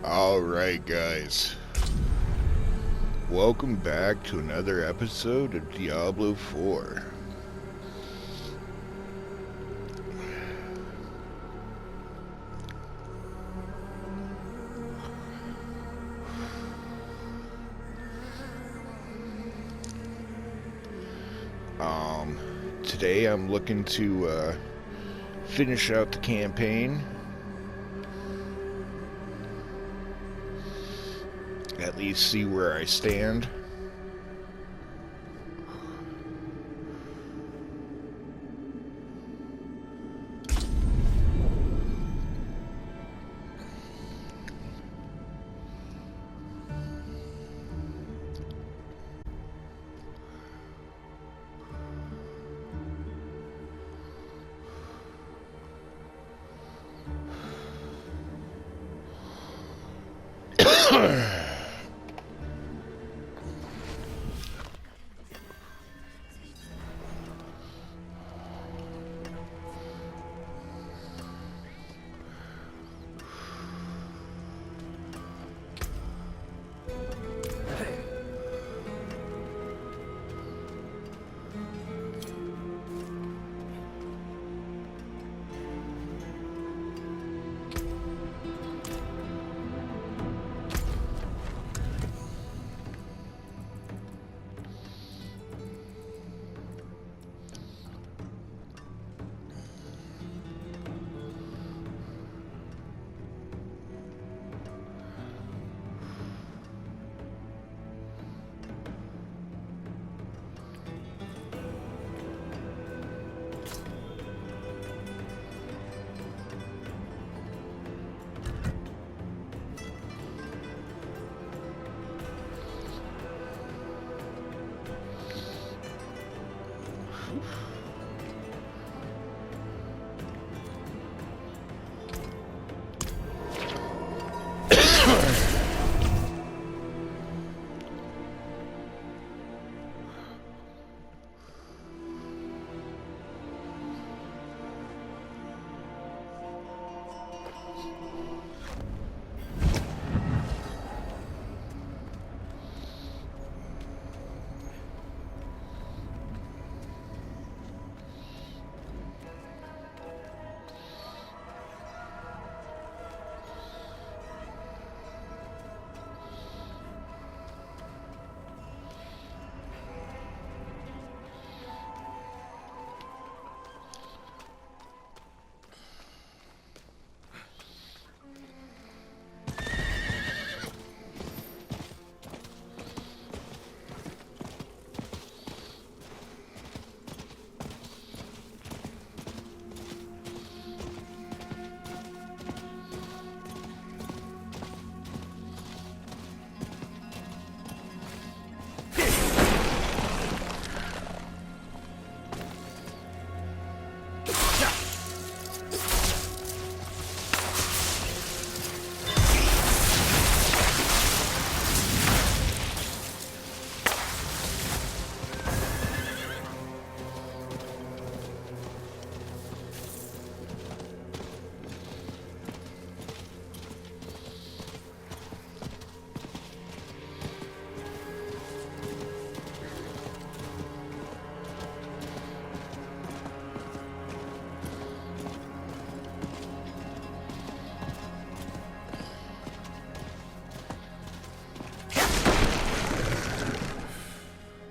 Alright, guys. Welcome back to another episode of Diablo 4. Today I'm looking to finish out the campaign. At least see where I stand.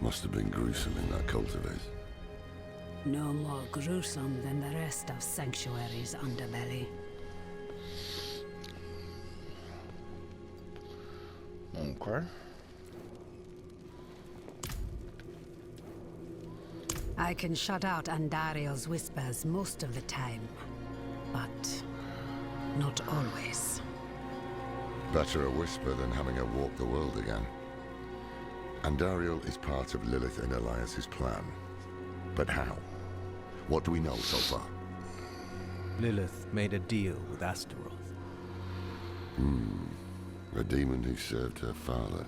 Must have been gruesome in that cultivate. No more gruesome than the rest of Sanctuary's underbelly. Okay. I can shut out Andario's whispers most of the time, but not always. Better a whisper than having her walk the world again. Andariel is part of Lilith and Elias's plan. But how? What do we know so far? Lilith made a deal with Astaroth. A demon who served her father.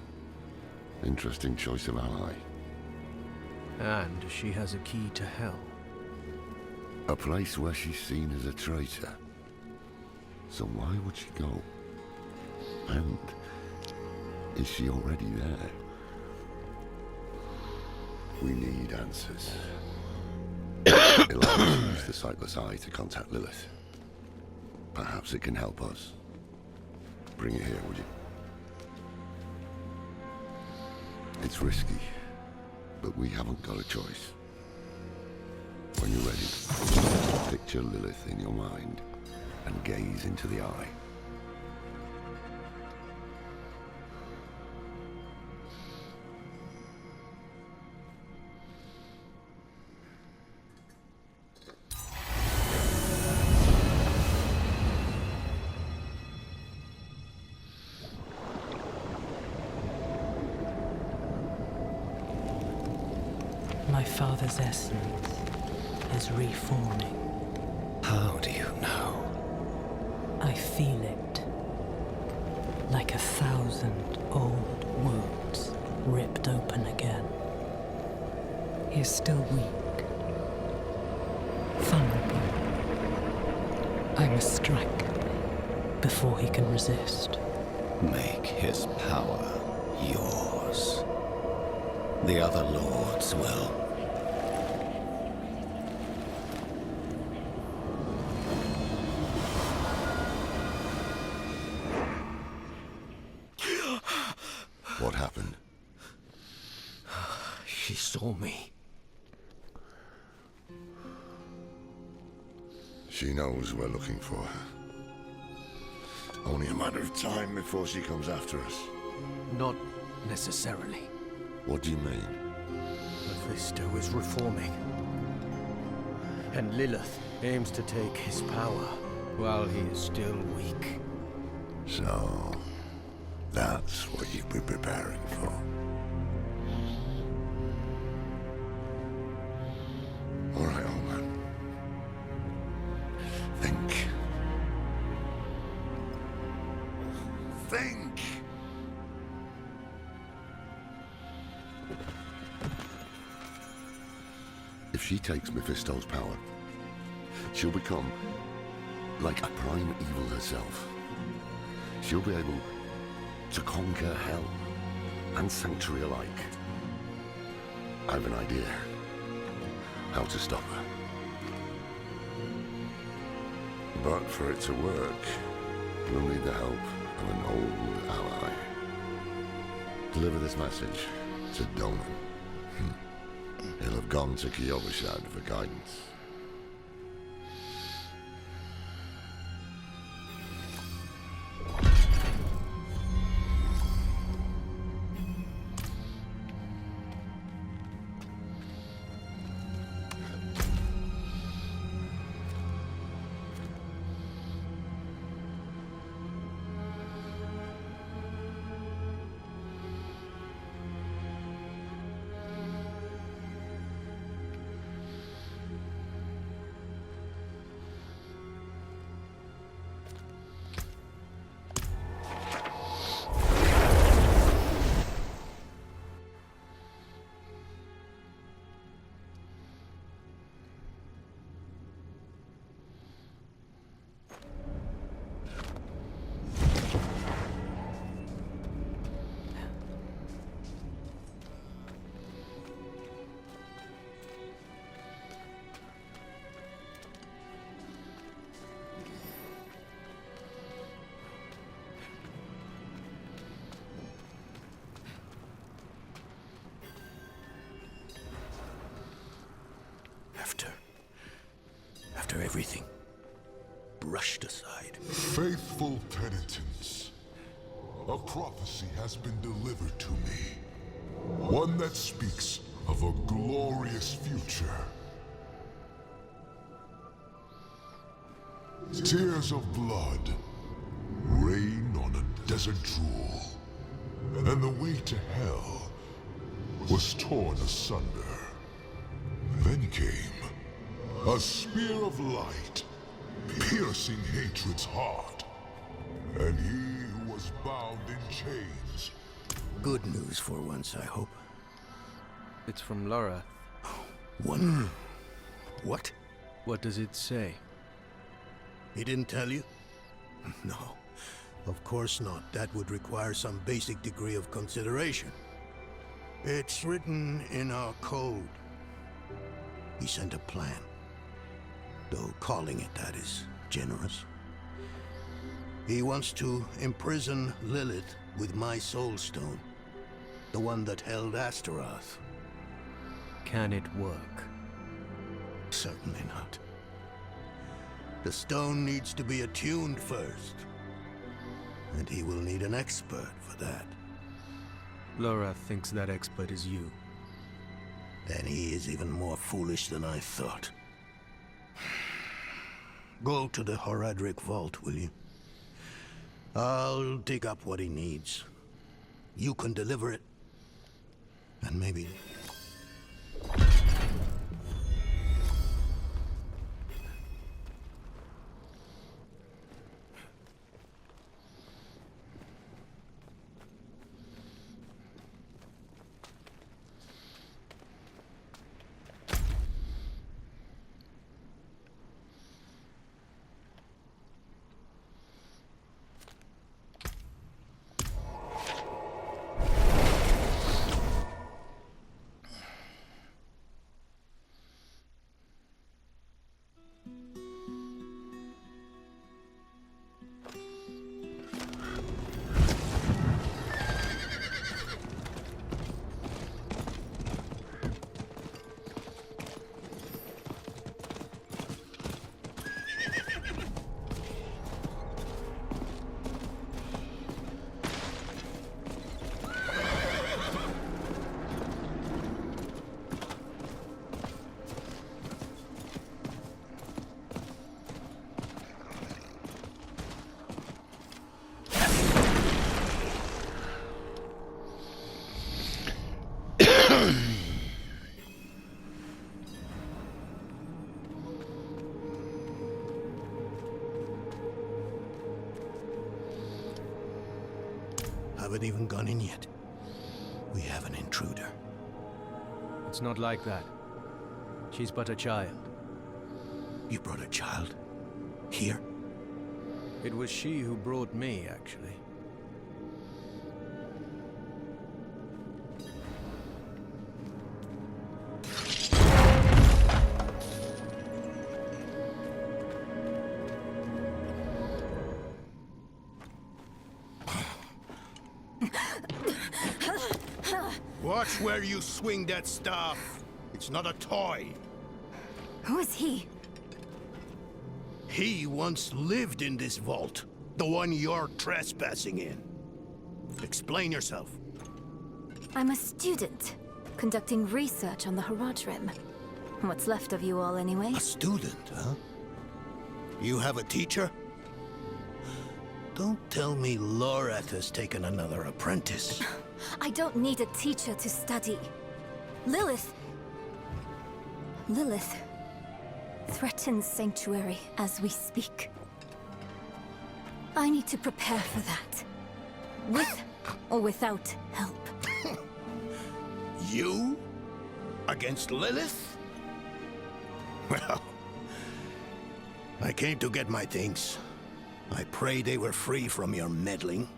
Interesting choice of ally. And she has a key to hell. A place where she's seen as a traitor. So why would she go? And is she already there? We need answers. Elias used the sightless eye to contact Lilith. Perhaps it can help us. Bring it here, would you? It's risky, but we haven't got a choice. When you're ready, picture Lilith in your mind and gaze into the eye. My father's essence is reforming. How do you know? I feel it. Like 1,000 old wounds ripped open again. He is still weak. Vulnerable. I must strike before he can resist. Make his power yours. The other lords will. What happened? She saw me. She knows we're looking for her. Only a matter of time before she comes after us. Not necessarily. What do you mean? Mephisto is reforming. And Lilith aims to take his power while he is still weak. So, that's what you've been preparing for. All right, old man. Think. Think! If she takes Mephisto's power, she'll become like a prime evil herself. She'll be able to conquer hell and sanctuary alike. I have an idea how to stop her. But for it to work, we'll need the help of an old ally. Deliver this message to Doman. He'll have gone to Kyovashad for guidance. After everything brushed aside. Faithful penitence. A prophecy has been delivered to me. One that speaks of a glorious future. Tears of blood rain on a desert drool, and the way to hell was torn asunder. Then came a spear of light, piercing hatred's heart, and he who was bound in chains. Good news for once, I hope. It's from Laura. One. What? What does it say? He didn't tell you? No. Of course not. That would require some basic degree of consideration. It's written in our code. He sent a plan. Though calling it that is generous. He wants to imprison Lilith with my soul stone. The one that held Astaroth. Can it work? Certainly not. The stone needs to be attuned first. And he will need an expert for that. Laura thinks that expert is you. Then he is even more foolish than I thought. Go to the Horadric vault, will you? I'll dig up what he needs. You can deliver it. And maybe... Haven't even gone in yet. We have an intruder. It's not like that. She's but a child. You brought a child? Here? It was she who brought me, actually. Watch where you swing that staff. It's not a toy. Who is he? He once lived in this vault. The one you're trespassing in. Explain yourself. I'm a student, conducting research on the Horadrim. What's left of you all, anyway? A student, huh? You have a teacher? Don't tell me Lorath has taken another apprentice. I don't need a teacher to study. Lilith threatens Sanctuary as we speak. I need to prepare for that. With or without help. You? Against Lilith? Well, I came to get my things. I pray they were free from your meddling.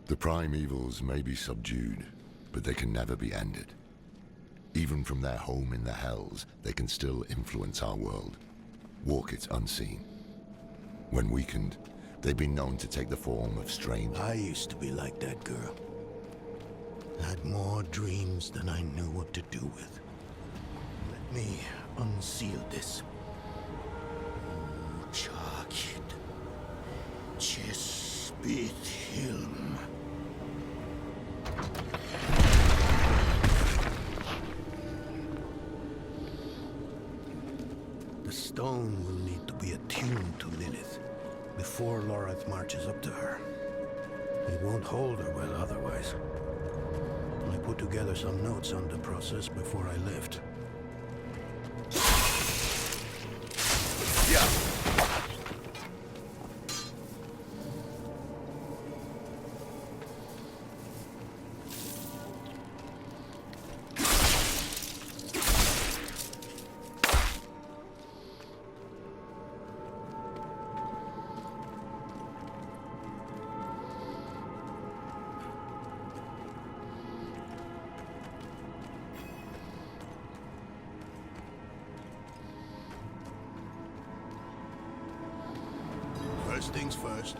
The prime evils may be subdued, but they can never be ended. Even from their home in the Hells, they can still influence our world, walk it unseen. When weakened, they've been known to take the form of strange... I used to be like that girl. Had more dreams than I knew what to do with. Let me unseal this. Chakid. Chespit Hilm. The stone will need to be attuned to Lilith before Lorath marches up to her. It won't hold her well otherwise. I put together some notes on the process before I left. First things first,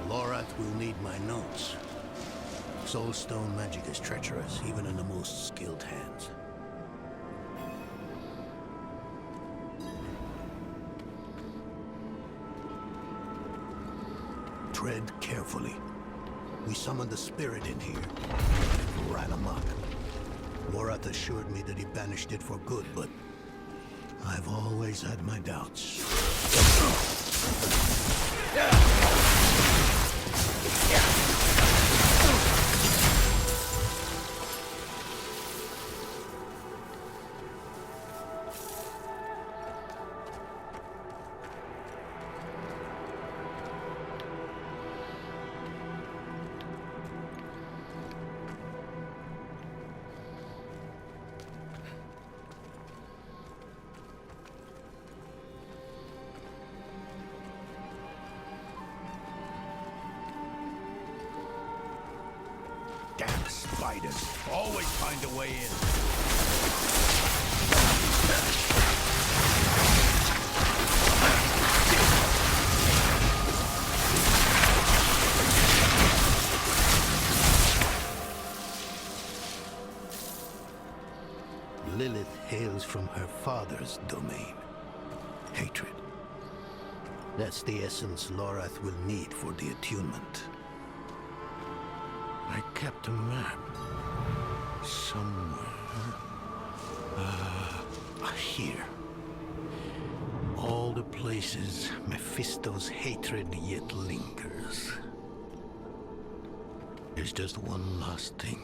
Lorath will need my notes. Soulstone magic is treacherous, even in the most skilled hands. Tread carefully. We summoned the spirit in here. It ran amok. Lorath assured me that he banished it for good, but I've always had my doubts. Damn spiders. Always find a way in. Lilith hails from her father's domain. Hatred. That's the essence Lorath will need for the attunement. I kept a map somewhere. Here. All the places Mephisto's hatred yet lingers. There's just one last thing.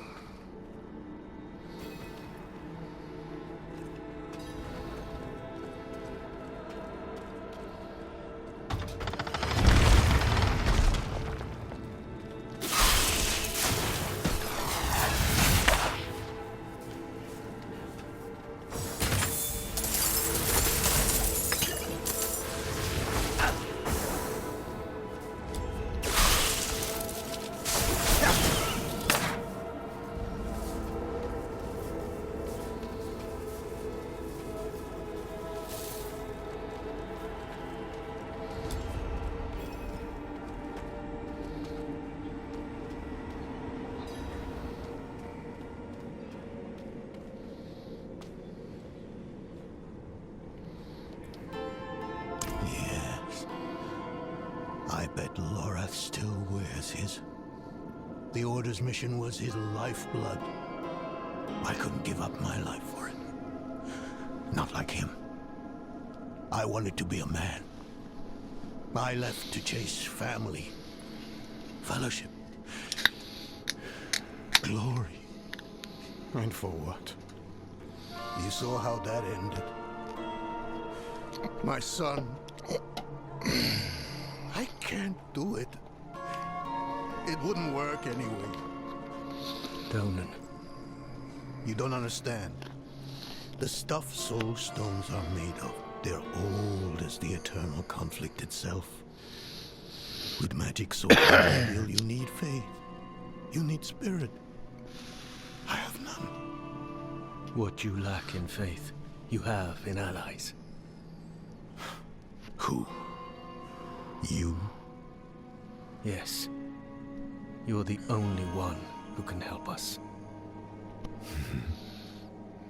I bet Lorath still wears his. The Order's mission was his lifeblood. I couldn't give up my life for it. Not like him. I wanted to be a man. I left to chase family, fellowship, glory. And for what? You saw how that ended. My son. I can't do it. It wouldn't work anyway. Donan. You don't understand. The stuff soul stones are made of, they're old as the eternal conflict itself. With magic so real, you need faith. You need spirit. I have none. What you lack in faith, you have in allies. Who? You? Yes. You're the only one who can help us.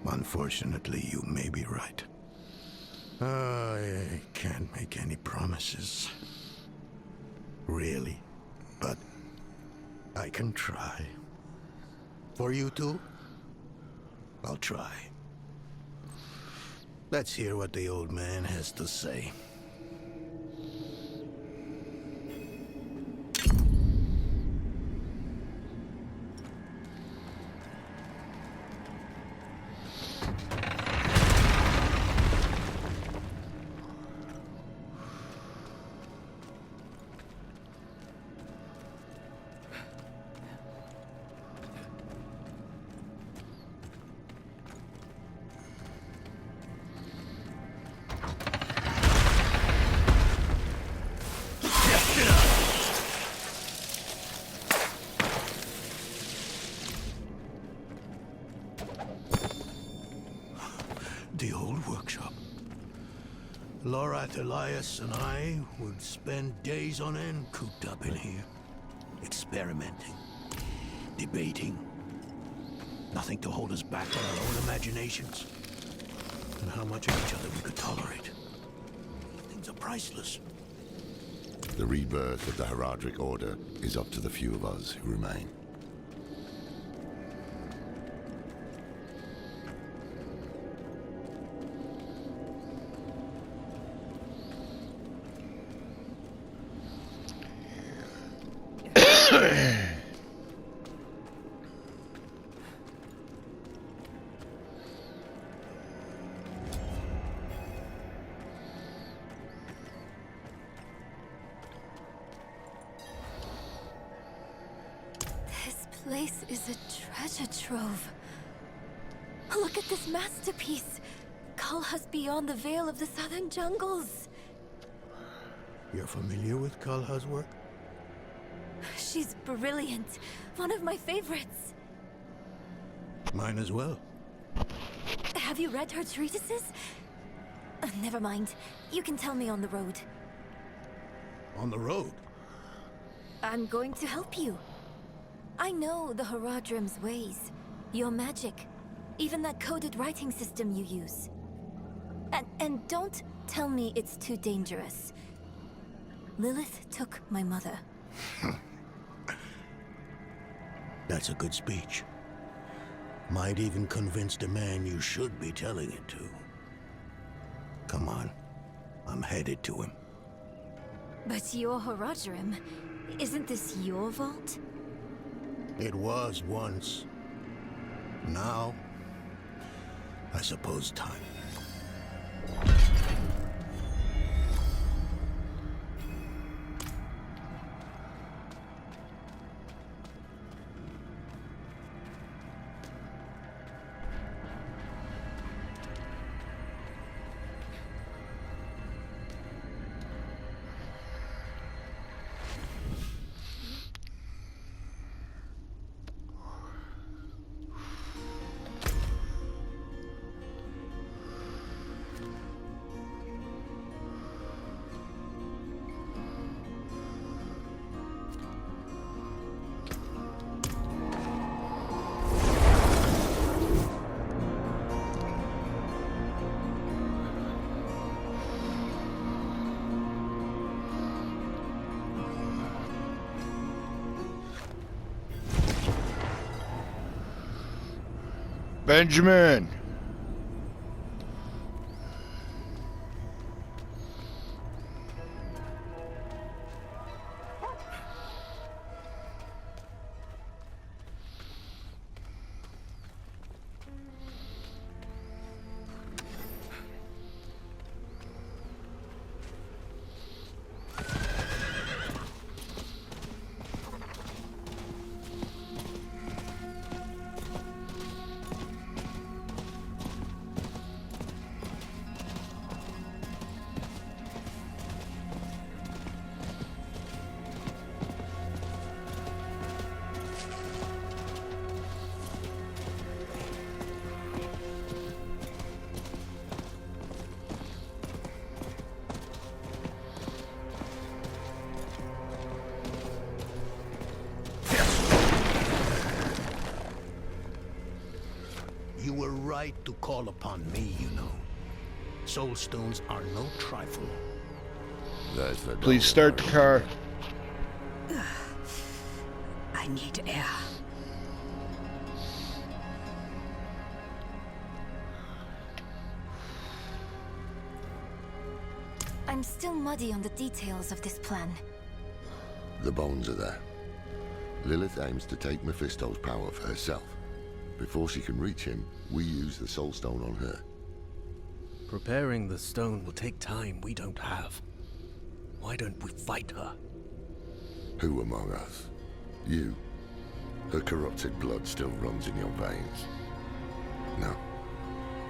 Unfortunately, you may be right. I can't make any promises. Really. But I can try. For you two, I'll try. Let's hear what the old man has to say. Lorath, Elias, and I would spend days on end cooped up in here, experimenting, debating. Nothing to hold us back from our own imaginations. And how much of each other we could tolerate. Things are priceless. The rebirth of the Heradric Order is up to the few of us who remain. This place is a treasure trove. Look at this masterpiece. Kalha's beyond the veil of the southern jungles. You're familiar with Kalha's work? She's brilliant. One of my favorites. Mine as well. Have you read her treatises? Never mind. You can tell me on the road. On the road? I'm going to help you. I know the Haradrim's ways. Your magic. Even that coded writing system you use. And don't tell me it's too dangerous. Lilith took my mother. That's a good speech. Might even convince the man you should be telling it to. Come on. I'm headed to him. But your Haradrim, isn't this your vault? It was once. Now, I suppose time. Benjamin! You were right to call upon me, you know. Soul stones are no trifle. There's the Please start the car. I need air. I'm still muddy on the details of this plan. The bones are there. Lilith aims to take Mephisto's power for herself. Before she can reach him, we use the Soul Stone on her. Preparing the stone will take time we don't have. Why don't we fight her? Who among us? You. Her corrupted blood still runs in your veins. No.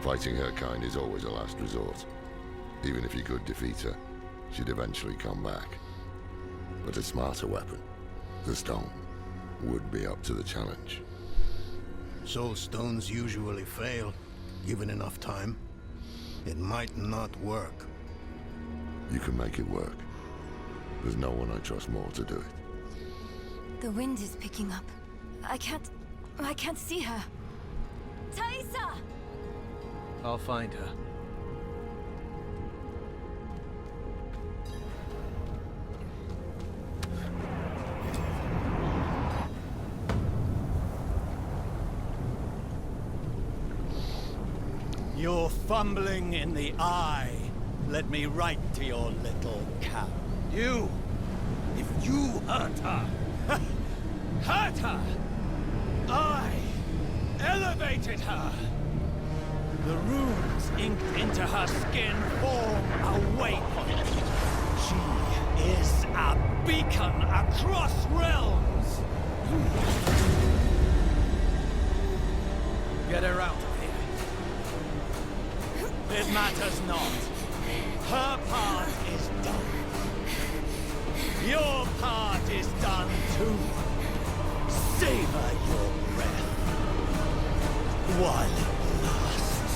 Fighting her kind is always a last resort. Even if you could defeat her, she'd eventually come back. But a smarter weapon, the stone, would be up to the challenge. Soul stones usually fail, given enough time. It might not work. You can make it work. There's no one I trust more to do it. The wind is picking up. I can't see her. Thaisa! I'll find her. You're fumbling in the eye. Let me write to your little cap. You! If you hurt her, hurt her! I elevated her! The runes inked into her skin form a waypoint. She is a beacon across realms! Get her out of here. It matters not. Her part is done. Your part is done too. Savor your breath while it lasts.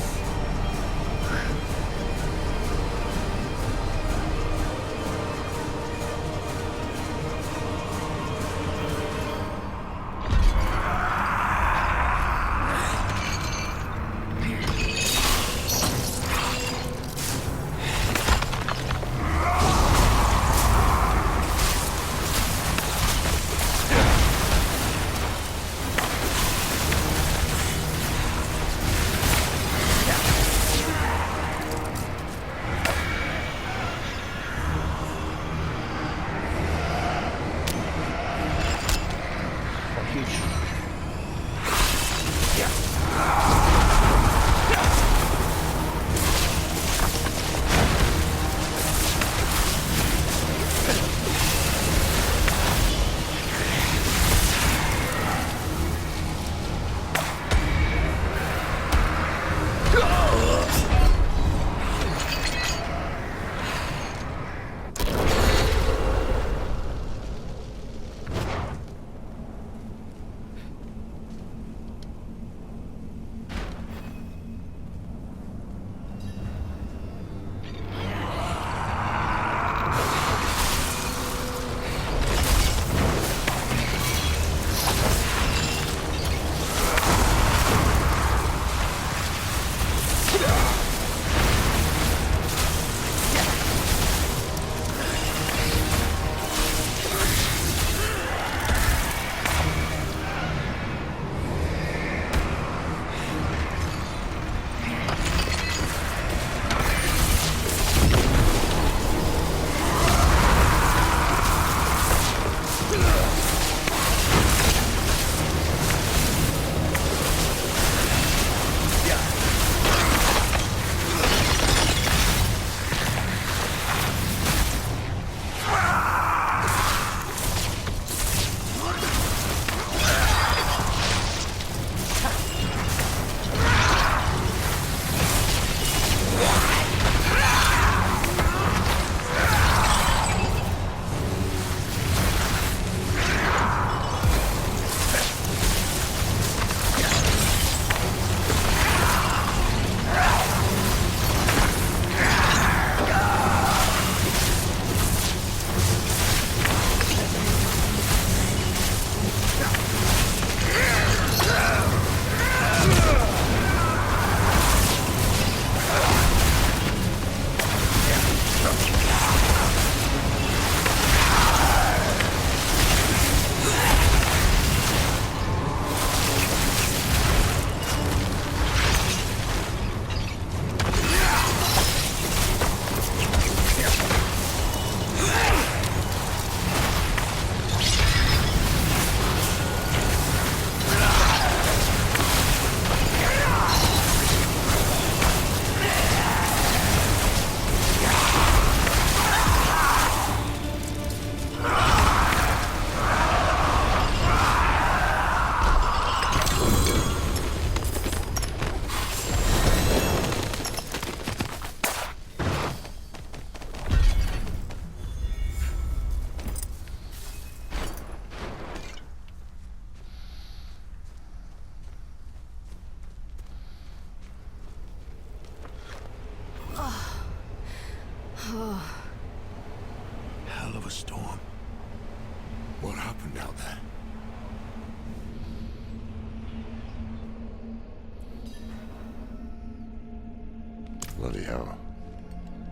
Bloody hell.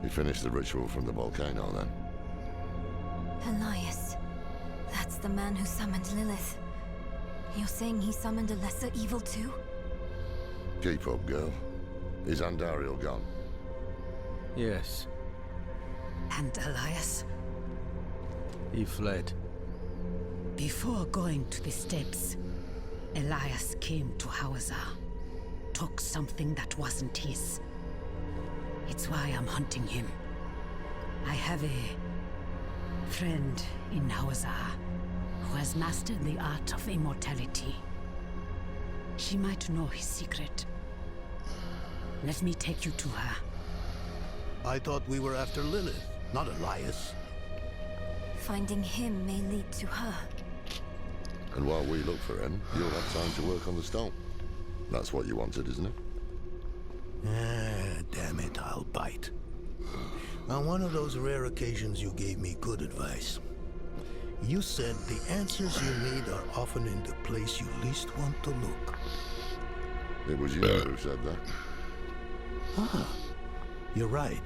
You finished the ritual from the volcano, then? Elias. That's the man who summoned Lilith. You're saying he summoned a lesser evil too? Keep up, girl. Is Andariel gone? Yes, And Elias, he fled. before going to the steps, Elias came to Hawazar, took something that wasn't his. It's why I'm hunting him. I have a friend in Hawazar who has mastered the art of immortality. She might know his secret. Let me take you to her. I thought we were after Lilith, not Elias. Finding him may lead to her. And while we look for him, you'll have time to work on the stone. That's what you wanted, isn't it? Ah, damn it, I'll bite. On one of those rare occasions you gave me good advice. You said the answers you need are often in the place you least want to look. It was you who said that. Ah, you're right.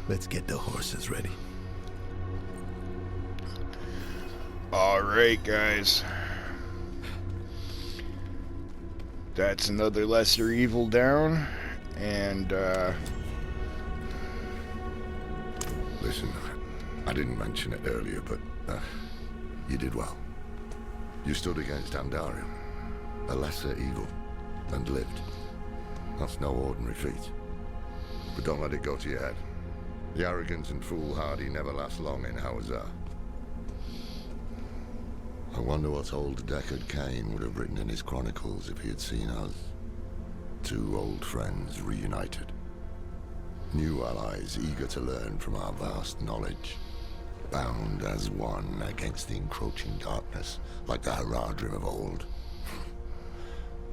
Let's get the horses ready. Alright, guys. That's another lesser evil down. And, Listen, I didn't mention it earlier, but you did well. You stood against Andariel, a lesser evil, and lived. That's no ordinary feat. But don't let it go to your head. The arrogance and foolhardy never last long in Hawazar. I wonder what old Deckard Cain would have written in his chronicles if he had seen us. Two old friends reunited. New allies eager to learn from our vast knowledge. Bound as one against the encroaching darkness, like the Haradrim of old.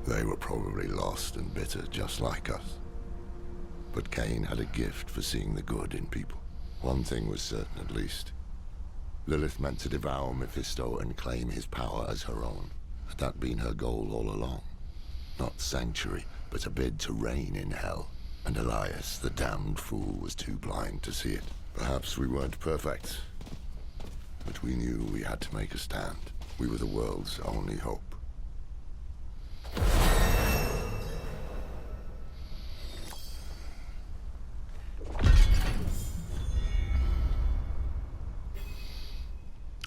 They were probably lost and bitter just like us. But Cain had a gift for seeing the good in people. One thing was certain at least. Lilith meant to devour Mephisto and claim his power as her own. Had that been her goal all along? Not sanctuary, but a bid to reign in hell. And Elias, the damned fool, was too blind to see it. Perhaps we weren't perfect, but we knew we had to make a stand. We were the world's only hope.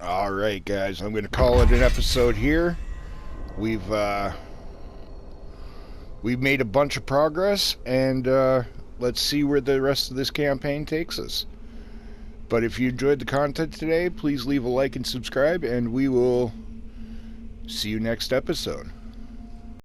alright, guys. I'm going to call it an episode here. We've made a bunch of progress, and let's see where the rest of this campaign takes us. But if you enjoyed the content today, please leave a like and subscribe, and we will see you next episode.